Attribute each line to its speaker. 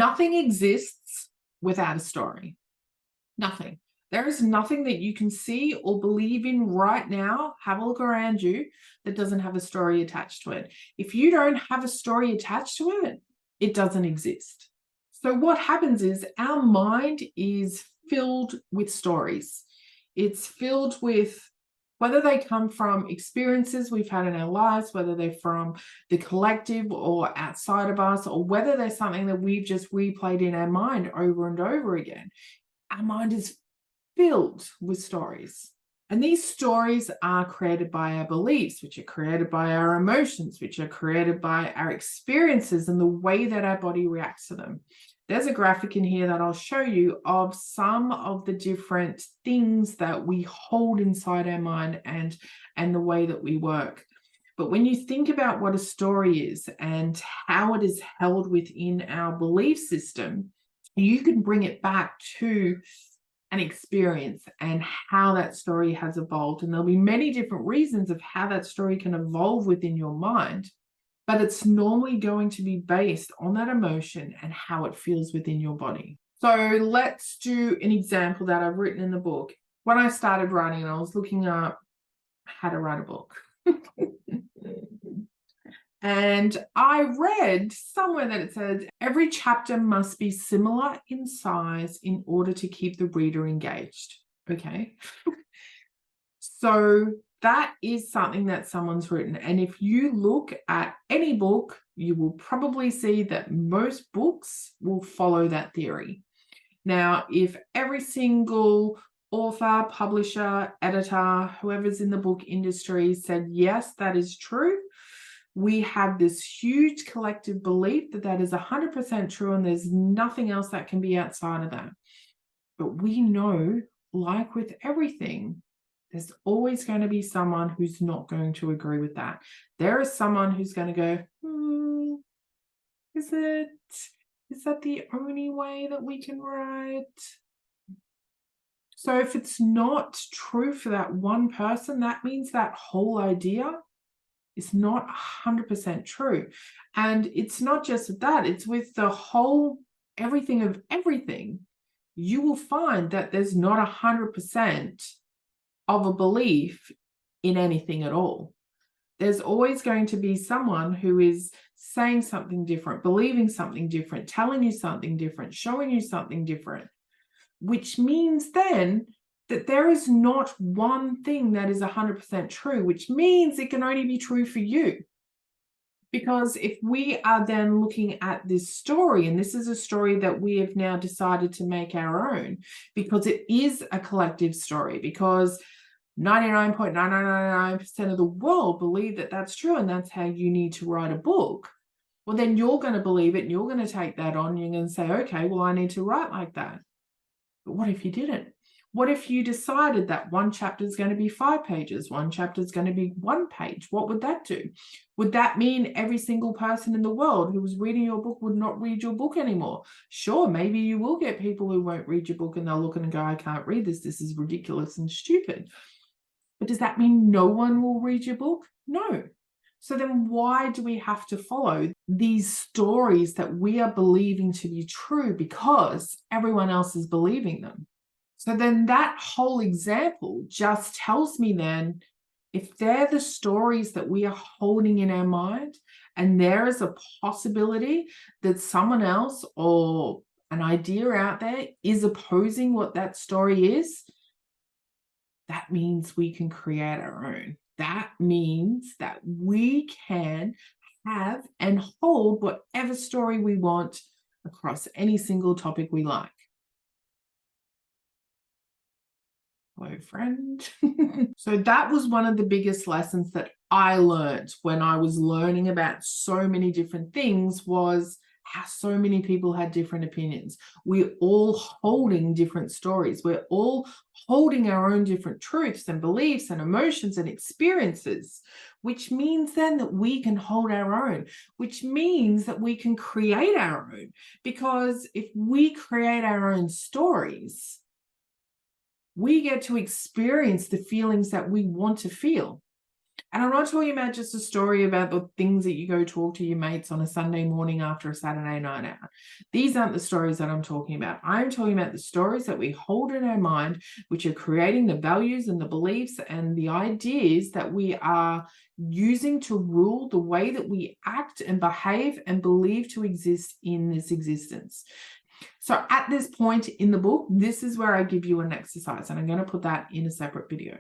Speaker 1: Nothing exists without a story. Nothing. There is nothing that you can see or believe in right now, have a look around you, that doesn't have a story attached to it. If you don't have a story attached to it, it doesn't exist. So what happens is our mind is filled with stories. It's filled with, whether they come from experiences we've had in our lives, whether they're from the collective or outside of us, or whether they're something that we've just replayed in our mind over and over again. Our mind is filled with stories. And these stories are created by our beliefs, which are created by our emotions, which are created by our experiences and the way that our body reacts to them. There's a graphic in here that I'll show you of some of the different things that we hold inside our mind and the way that we work. But when you think about what a story is and how it is held within our belief system, you can bring it back to an experience and how that story has evolved. And there'll be many different reasons of how that story can evolve within your mind, but it's normally going to be based on that emotion and how it feels within your body. So let's do an example that I've written in the book. When I started writing, I was looking up how to write a book. And I read somewhere that it says every chapter must be similar in size in order to keep the reader engaged. Okay. So that is something that someone's written. And if you look at any book, you will probably see that most books will follow that theory. Now, if every single author, publisher, editor, whoever's in the book industry said, yes, that is true, we have this huge collective belief that that is 100% true and there's nothing else that can be outside of that. But we know, like with everything, there's always going to be someone who's not going to agree with that. There is someone who's going to go, is that the only way that we can write? So if it's not true for that one person, that means that whole idea is not 100% true. And it's not just that, it's with the whole everything of everything. You will find that there's not 100% of a belief in anything at all. There's always going to be someone who is saying something different, believing something different, telling you something different, showing you something different, which means then that there is not one thing that is 100% true, which means it can only be true for you. Because if we are then looking at this story, and this is a story that we have now decided to make our own, because it is a collective story, because 99.9999% of the world believe that that's true, and that's how you need to write a book. Well, then you're going to believe it, and you're going to take that on, and you're going to say, okay, well, I need to write like that. But what if you didn't? What if you decided that one chapter is going to be 5 pages, one chapter is going to be 1 page? What would that do? Would that mean every single person in the world who was reading your book would not read your book anymore? Sure, maybe you will get people who won't read your book and they'll look and go, I can't read this. This is ridiculous and stupid. But does that mean no one will read your book? No. So then why do we have to follow these stories that we are believing to be true because everyone else is believing them? So then that whole example just tells me then, if they're the stories that we are holding in our mind, and there is a possibility that someone else or an idea out there is opposing what that story is, that means we can create our own. That means that we can have and hold whatever story we want across any single topic we like. Hello, friend. So that was one of the biggest lessons that I learned when I was learning about so many different things, was how so many people had different opinions. We're all holding different stories. We're all holding our own different truths and beliefs and emotions and experiences, which means then that we can hold our own, which means that we can create our own. Because if we create our own stories, we get to experience the feelings that we want to feel. And I'm not talking about just a story about the things that you go talk to your mates on a Sunday morning after a Saturday night out. These aren't the stories that I'm talking about. I'm talking about the stories that we hold in our mind, which are creating the values and the beliefs and the ideas that we are using to rule the way that we act and behave and believe to exist in this existence. So at this point in the book, this is where I give you an exercise, and I'm going to put that in a separate video.